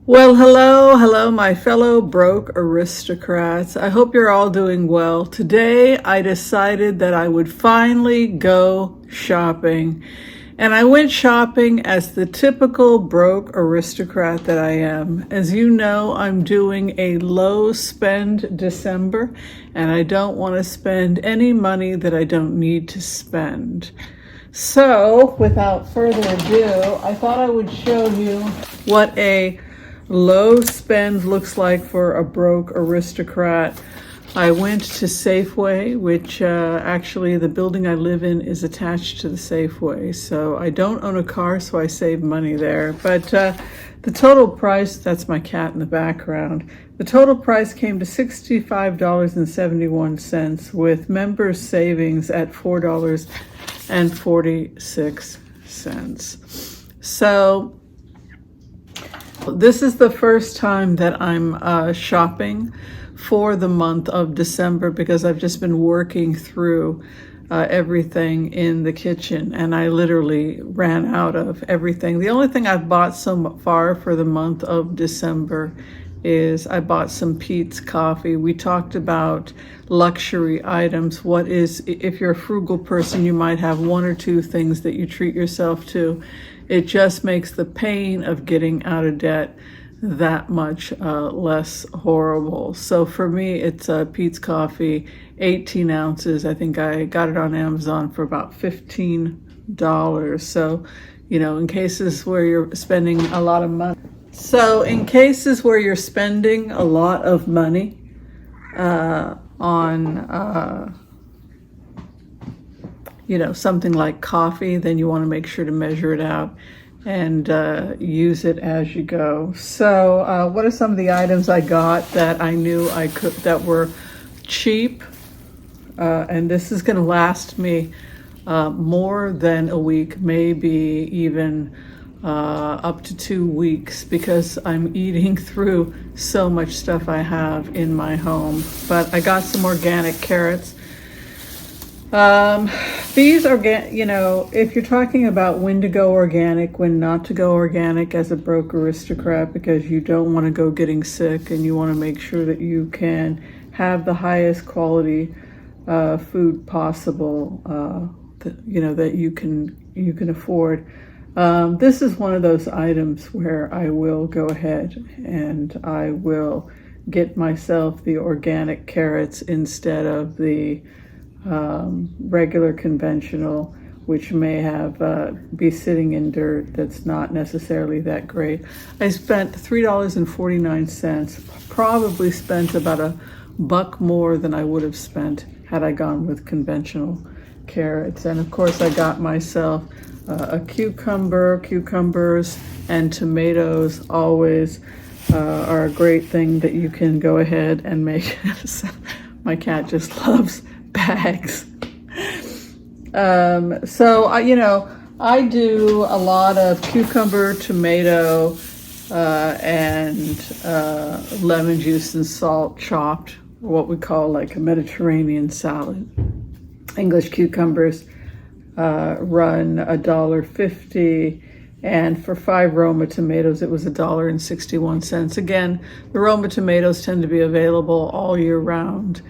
Well, hello, my fellow broke aristocrats. I hope you're all doing well. Today, I decided that I would finally go shopping. And I went shopping as the typical broke aristocrat that I am. As you know, I'm doing a low spend December, and I don't want to spend any money that I don't need to spend. So, without further ado, I thought I would show you what a low spend looks like for a broke aristocrat. I went to Safeway, which actually the building I live in is attached to the Safeway. So I don't own a car, so I save money there. But the total price, that's my cat in the background, the total price came to $65.71 with members' savings at $4.46. So this is the first time that I'm shopping for the month of December because I've just been working through everything in the kitchen, and I literally ran out of everything. The only thing I've bought so far for the month of December is I bought some Peet's coffee. We talked about luxury items. What is, if you're a frugal person, you might have one or two things that you treat yourself to. It just makes the pain of getting out of debt that much less horrible. So for me, it's Peet's coffee, 18 ounces. I think I got it on Amazon for about $15. So, you know, in cases where you're spending a lot of money. So in cases where you're spending a lot of money on something like coffee, then you want to make sure to measure it out and use it as you go. So what are some of the items I got that I knew I could, that were cheap? And this is going to last me more than a week, maybe even up to 2 weeks, because I'm eating through so much stuff I have in my home. But I got some organic carrots. These if you're talking about when to go organic, when not to go organic as a broke aristocrat, because you don't want to go getting sick and you want to make sure that you can have the highest quality food possible, that you can afford. This is one of those items where I will go ahead and I will get myself the organic carrots instead of the regular conventional, which may have be sitting in dirt that's not necessarily that great. I spent $3.49, probably spent about $1 more than I would have spent had I gone with conventional carrots. And of course I got myself a cucumbers and tomatoes always are a great thing that you can go ahead and make. My cat just loves bags. So I do a lot of cucumber, tomato, and lemon juice and salt chopped, what we call like a Mediterranean salad. English cucumbers run $1.50, and for 5 Roma tomatoes it was $1.61. Again, the Roma tomatoes tend to be available all year round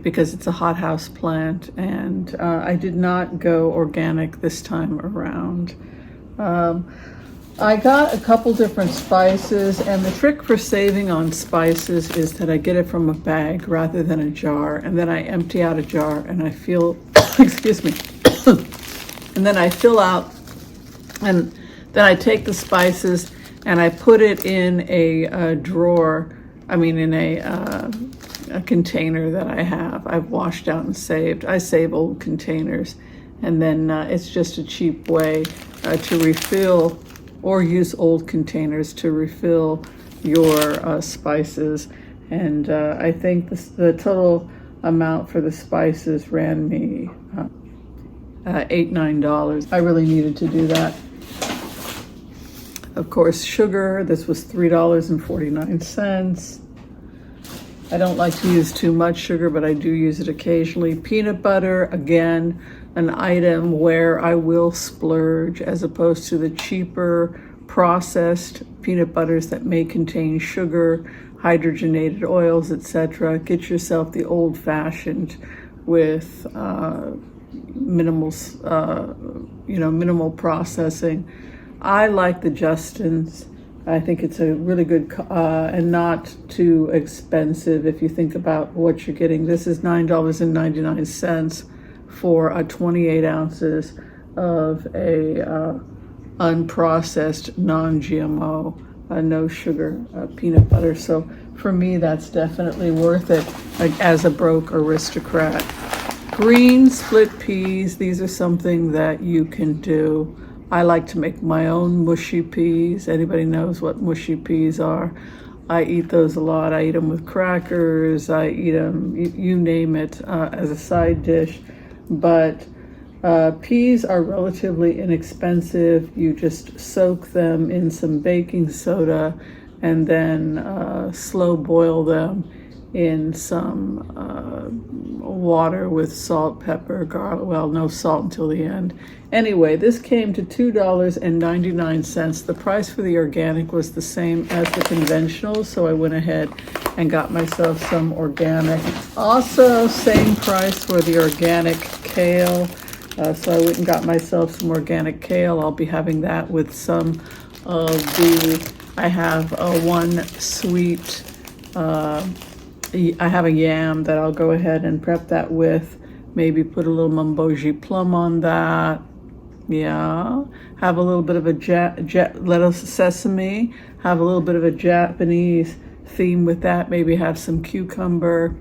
because it's a hothouse plant, and I did not go organic this time around. I got a couple different spices, and the trick for saving on spices is that I get it from a bag rather than a jar, and then I empty out a jar and I feel, excuse me, and then I fill out, and then I take the spices and I put it in a drawer, in a container that I have. I've washed out and saved. I save old containers, and then it's just a cheap way to refill, or use old containers to refill your spices. And I think the total amount for the spices ran me $8-9. I really needed to do that. Of course, sugar, this was $3.49. I don't like to use too much sugar, but I do use it occasionally. Peanut butter, again, an item where I will splurge as opposed to the cheaper processed peanut butters that may contain sugar, hydrogenated oils, etc. Get yourself the old-fashioned with minimal processing. I like the Justin's. I think it's a really good and not too expensive if you think about what you're getting. This is $9.99 for 28 ounces of a unprocessed, non-GMO, no sugar peanut butter. So for me, that's definitely worth it as a broke aristocrat. Green split peas, these are something that you can do. I like to make my own mushy peas. Anybody knows what mushy peas are? I eat those a lot. I eat them with crackers. I eat them, you name it, as a side dish. But peas are relatively inexpensive. You just soak them in some baking soda and then slow boil them in some water with salt, pepper, garlic. Well, no salt until the end. Anyway, this came to $2.99. The price for the organic was the same as the conventional, so I went ahead and got myself some organic. Also, same price for the organic kale. So I went and got myself some organic kale. I'll be having that with some of I have one sweet, I have a yam that I'll go ahead and prep that with. Maybe put a little mamboji plum on that. Yeah. Have a little bit of a lettuce sesame. Have a little bit of a Japanese theme with that. Maybe have some cucumber.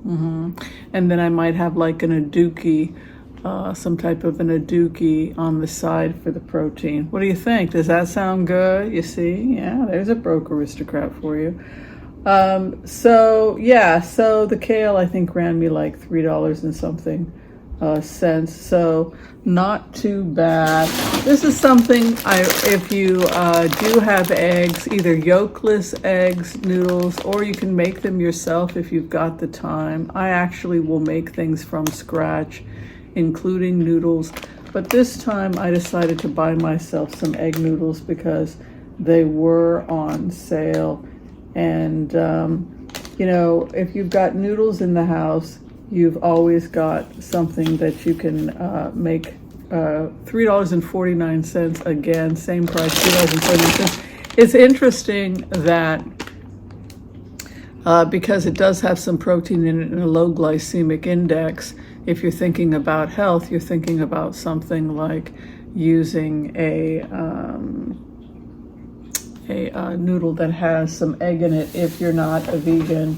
And then I might have like an aduki, some type of an aduki on the side for the protein. What do you think? Does that sound good? You see? Yeah, there's a broke aristocrat for you. So the kale I think ran me like $3 and something cents. So not too bad. This is something if you do have eggs, either yolkless eggs, noodles, or you can make them yourself if you've got the time. I actually will make things from scratch, including noodles. But this time I decided to buy myself some egg noodles because they were on sale. And, if you've got noodles in the house, you've always got something that you can make. $3.49, again, same price, $3.49. It's interesting that because it does have some protein in it and a low glycemic index, if you're thinking about health, you're thinking about something like using a noodle that has some egg in it if you're not a vegan.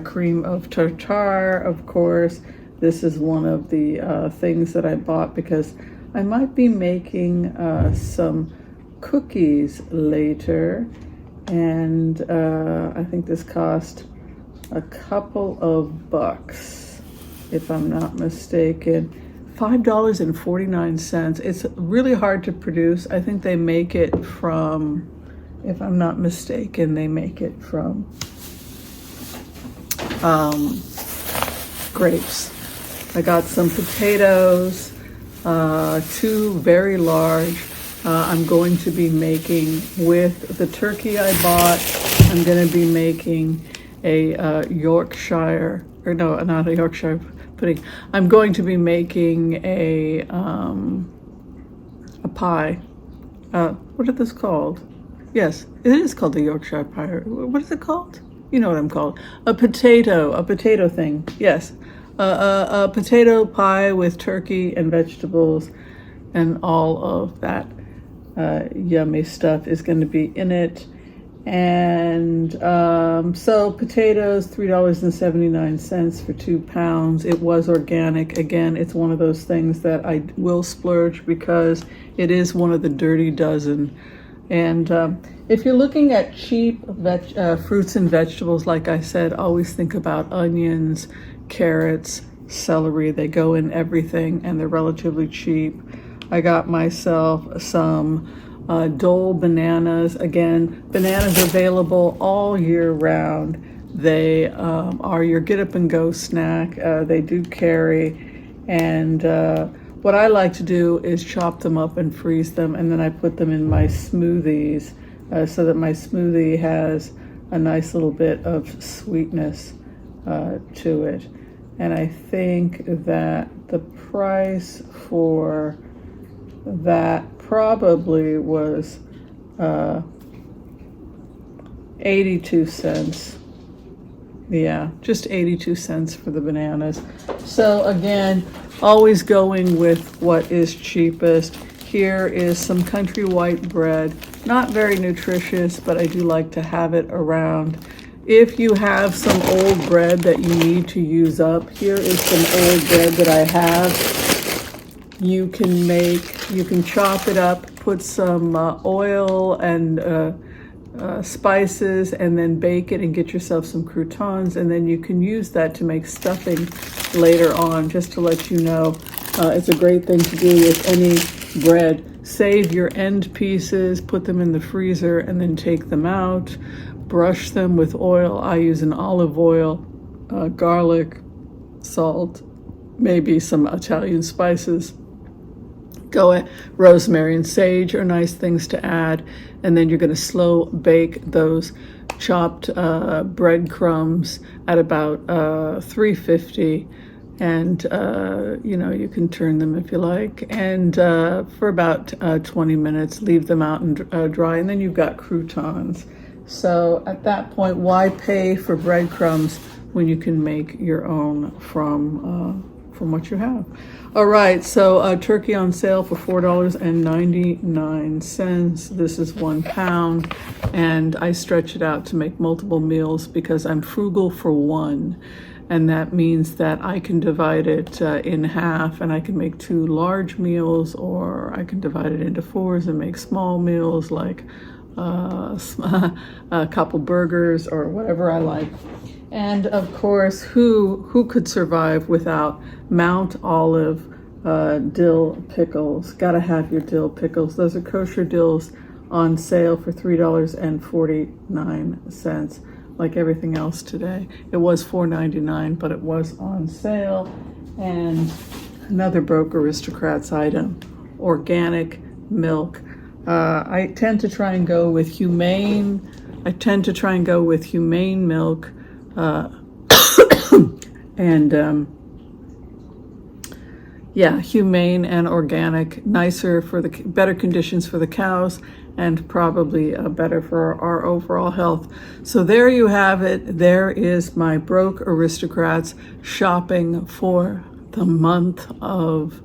Cream of tartar, of course. This is one of the things that I bought because I might be making some cookies later, and I think this cost a couple of bucks, if I'm not mistaken. $5.49. It's really hard to produce. I think they make it from, if I'm not mistaken, they make it from grapes. I got some potatoes, 2 very large. I'm going to be making with the turkey I bought. I'm going to be making a Yorkshire, or no, not a Yorkshire pudding. I'm going to be making a pie. What is this called? Yes, it is called the Yorkshire pie. What is it called? You know what I'm called. A potato thing. Yes, a potato pie with turkey and vegetables and all of that yummy stuff is going to be in it. And so potatoes, $3.79 for 2 pounds. It was organic. Again, it's one of those things that I will splurge because it is one of the dirty dozen. And if you're looking at cheap fruits and vegetables, like I said, always think about onions, carrots, celery. They go in everything and they're relatively cheap. I got myself some Dole bananas. Again, bananas are available all year round. They are your get up and go snack. They do carry. And what I like to do is chop them up and freeze them, and then I put them in my smoothies. so that my smoothie has a nice little bit of sweetness to it. And I think that the price for that probably was 82 cents. Yeah, just 82 cents for the bananas. So again, always going with what is cheapest. Here is some country white bread. Not very nutritious, but I do like to have it around. If you have some old bread that you need to use up, here is some old bread that I have. You can chop it up, put some oil and spices, and then bake it and get yourself some croutons, and then you can use that to make stuffing later on. Just to let you know, it's a great thing to do with any bread. Save your end pieces, put them in the freezer, and then take them out. Brush them with oil. I use an olive oil, garlic, salt, maybe some Italian spices. Rosemary and sage are nice things to add. And then you're going to slow bake those chopped breadcrumbs at about 350. And, you can turn them if you like. And for about 20 minutes, leave them out and dry. And then you've got croutons. So at that point, why pay for breadcrumbs when you can make your own from what you have? All right, so turkey on sale for $4.99. This is 1 pound, and I stretch it out to make multiple meals because I'm frugal for one. And that means that I can divide it in half, and I can make 2 large meals, or I can divide it into 4s and make small meals like a couple burgers or whatever I like. And of course, who could survive without Mount Olive dill pickles? Gotta have your dill pickles. Those are kosher dills on sale for $3.49, like everything else today. It was $4.99, but it was on sale. And another Broke Aristocrats item, organic milk. I tend to try and go with humane milk, and humane and organic, nicer for better conditions for the cows, and probably better for our overall health. So there you have it. There is my Broke Aristocrats shopping for the month of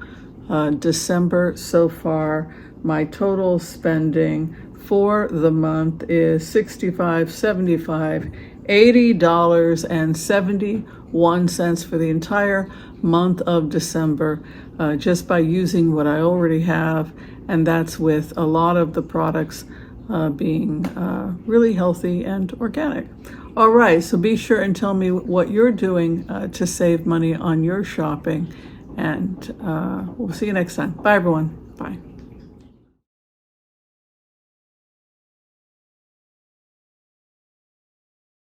December so far. My total spending for the month is $65.75, $80.71 for the entire month of December, just by using what I already have, and that's with a lot of the products being really healthy and organic. All right, so be sure and tell me what you're doing to save money on your shopping, and we'll see you next time. Bye, everyone.